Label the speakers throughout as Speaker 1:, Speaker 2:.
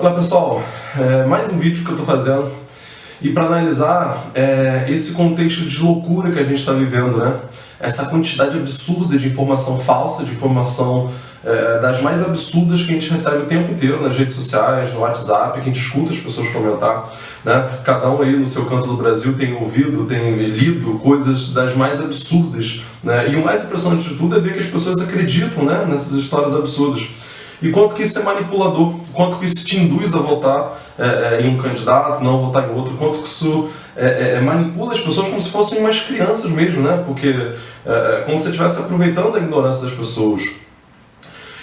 Speaker 1: Olá pessoal, mais um vídeo que eu estou fazendo e para analisar esse contexto de loucura que a gente está vivendo, né? Essa quantidade absurda de informação falsa, de informação das mais absurdas que a gente recebe o tempo inteiro nas redes sociais, no WhatsApp, que a gente escuta as pessoas comentar, né? Cada um aí no seu canto do Brasil tem ouvido, tem lido coisas das mais absurdas, né? E o mais impressionante de tudo é ver que as pessoas acreditam, né, nessas histórias absurdas. E quanto que isso é manipulador, quanto que isso te induz a votar em um candidato, não votar em outro, quanto que isso manipula as pessoas como se fossem umas crianças mesmo, né? Porque como se você estivesse aproveitando a ignorância das pessoas.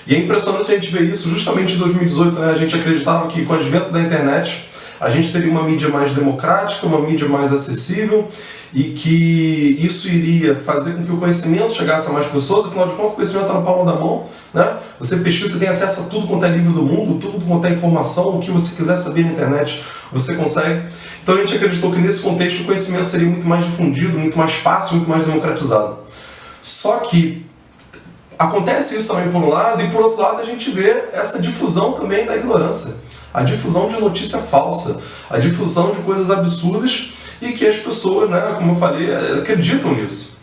Speaker 1: E é impressionante a gente ver isso justamente em 2018, né? A gente acreditava que com o advento da internet a gente teria uma mídia mais democrática, uma mídia mais acessível e que isso iria fazer com que o conhecimento chegasse a mais pessoas. Afinal de contas, o conhecimento está na palma da mão, né? Você pesquisa, você tem acesso a tudo quanto é livro do mundo, tudo quanto é informação, o que você quiser saber na internet, você consegue. Então a gente acreditou que nesse contexto o conhecimento seria muito mais difundido, muito mais fácil, muito mais democratizado. Só que acontece isso também por um lado, e por outro lado a gente vê essa difusão também da ignorância. A difusão de notícia falsa, a difusão de coisas absurdas e que as pessoas, né, como eu falei, acreditam nisso.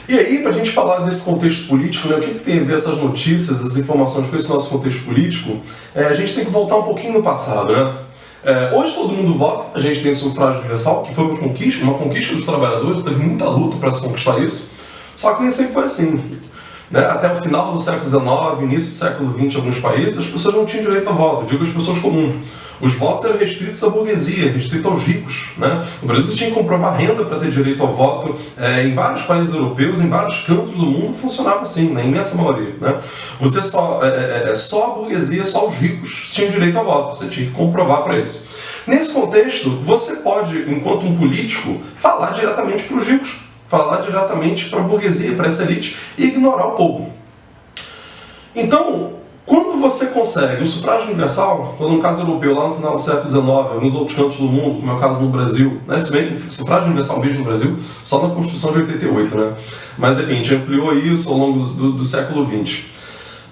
Speaker 1: E aí, para a gente falar desse contexto político, né, o que tem a ver essas notícias, essas informações com esse nosso contexto político, a gente tem que voltar um pouquinho no passado, né? Hoje todo mundo vota, a gente tem sufrágio universal, que foi uma conquista dos trabalhadores, teve muita luta para se conquistar isso, só que nem sempre foi assim. Né? Até o final do século XIX, início do século XX, em alguns países, as pessoas não tinham direito a voto, eu digo as pessoas comuns. Os votos eram restritos à burguesia, restritos aos ricos. Né? No Brasil você tinha que comprovar renda para ter direito ao voto. Em vários países europeus, em vários cantos do mundo, funcionava assim, na imensa maioria. Né? Você só a burguesia, só os ricos tinham direito ao voto, você tinha que comprovar para isso. Nesse contexto, você pode, enquanto um político, falar diretamente para os ricos, falar diretamente para a burguesia, para essa elite, e ignorar o povo. Então, quando você consegue o sufrágio universal, quando no caso europeu, lá no final do século XIX, alguns outros cantos do mundo, como é o caso no Brasil, né, se bem que o sufrágio universal mesmo no Brasil, só na Constituição de 88, né? Mas enfim, a gente ampliou isso ao longo do século XX.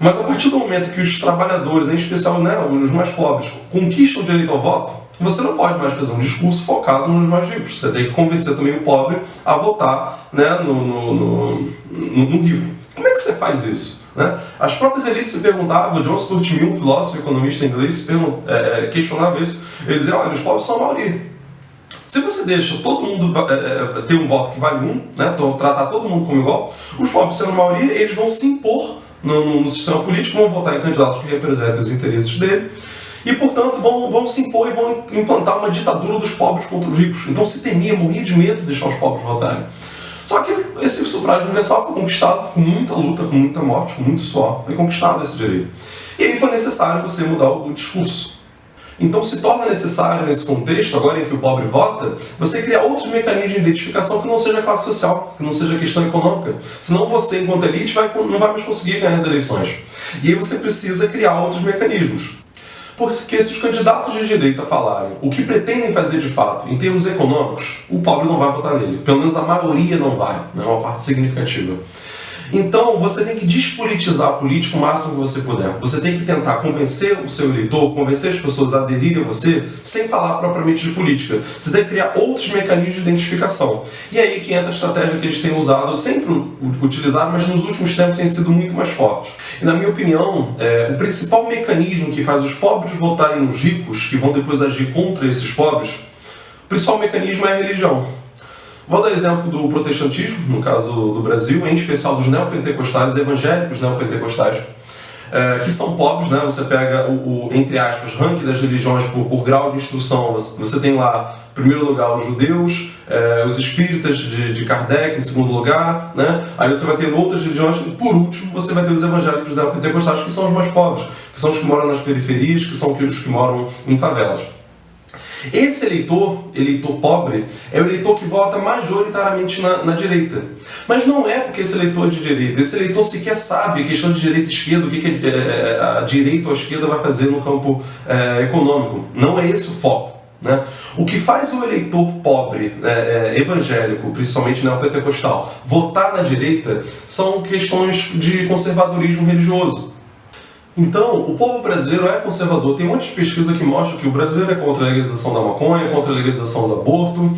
Speaker 1: Mas a partir do momento que os trabalhadores, em especial, né, os mais pobres, conquistam o direito ao voto, você não pode mais fazer um discurso focado nos mais ricos. Você tem que convencer também o pobre a votar, né, no rico. Como é que você faz isso? Né? As próprias elites se perguntavam, John Stuart Mill, um filósofo e economista inglês, questionava isso. Ele dizia, olha, os pobres são a maioria. Se você deixa todo mundo ter um voto que vale um, né, tratar todo mundo como igual, os pobres sendo a maioria, eles vão se impor no sistema político, vão votar em candidatos que representem os interesses dele, e, portanto, vão se impor e vão implantar uma ditadura dos pobres contra os ricos. Então se temia, morria de medo de deixar os pobres votarem. Só que esse sufrágio universal foi conquistado com muita luta, com muita morte, com muito suor. Foi conquistado esse direito. E aí foi necessário você mudar o discurso. Então se torna necessário, nesse contexto, agora em que o pobre vota, você criar outros mecanismos de identificação que não seja classe social, que não seja questão econômica. Senão você, enquanto elite, não vai mais conseguir ganhar as eleições. E aí você precisa criar outros mecanismos. Porque se os candidatos de direita falarem o que pretendem fazer de fato, em termos econômicos, o pobre não vai votar nele. Pelo menos a maioria não vai, não é uma parte significativa. Então, você tem que despolitizar a política o máximo que você puder. Você tem que tentar convencer o seu eleitor, convencer as pessoas a aderirem a você, sem falar propriamente de política. Você tem que criar outros mecanismos de identificação. E aí que entra a estratégia que eles têm usado, sempre utilizado, mas nos últimos tempos tem sido muito mais forte. E na minha opinião, o principal mecanismo que faz os pobres votarem nos ricos, que vão depois agir contra esses pobres, o principal mecanismo é a religião. Vou dar exemplo do protestantismo, no caso do Brasil, em especial dos neopentecostais, evangélicos neopentecostais, que são pobres, né? Você pega entre aspas, ranking das religiões por grau de instrução. Você tem lá, em primeiro lugar, os judeus, os espíritas de Kardec, em segundo lugar, né? Aí você vai ter outras religiões, e por último você vai ter os evangélicos neopentecostais, que são os mais pobres, que são os que moram nas periferias, que são os que moram em favelas. Esse eleitor pobre, é o eleitor que vota majoritariamente na direita. Mas não é porque esse eleitor é de direita. Esse eleitor sequer sabe a questão de direita e esquerda, o que a direita ou a esquerda vai fazer no campo econômico. Não é esse o foco. Né? O que faz o eleitor pobre, evangélico, principalmente neopentecostal, votar na direita são questões de conservadorismo religioso. Então, o povo brasileiro é conservador. Tem um monte de pesquisa que mostra que o brasileiro é contra a legalização da maconha, contra a legalização do aborto,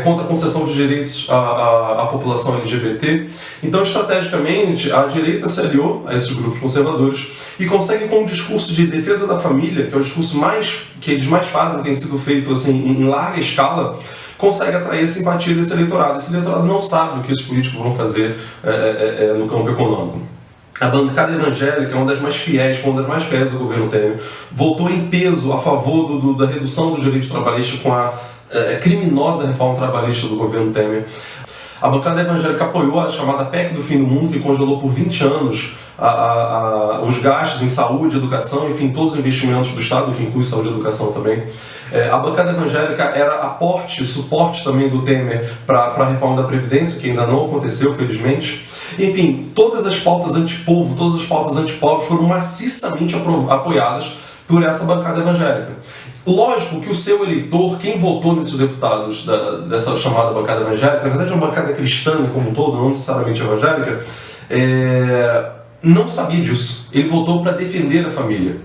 Speaker 1: contra a concessão de direitos à população LGBT. Então, estrategicamente, a direita se aliou a esses grupos conservadores e consegue, com um discurso de defesa da família, que é o discurso que eles mais fazem, tem sido feito assim, em larga escala, consegue atrair a simpatia desse eleitorado. Esse eleitorado não sabe o que esses políticos vão fazer no campo econômico. A bancada evangélica é uma das mais fiéis, foi uma das mais fiéis ao governo Temer, votou em peso a favor da redução dos direitos trabalhistas com a criminosa reforma trabalhista do governo Temer. A bancada evangélica apoiou a chamada PEC do fim do mundo, que congelou por 20 anos os gastos em saúde, educação, enfim, todos os investimentos do Estado, que inclui saúde e educação também. A bancada evangélica era aporte, suporte também do Temer para a reforma da Previdência, que ainda não aconteceu, felizmente. Enfim, todas as pautas antipovo, todas as pautas antipobres foram maciçamente apoiadas por essa bancada evangélica. Lógico que o seu eleitor, quem votou nesses deputados dessa chamada bancada evangélica, na verdade é uma bancada cristã como um todo, não necessariamente evangélica, não sabia disso. Ele votou para defender a família.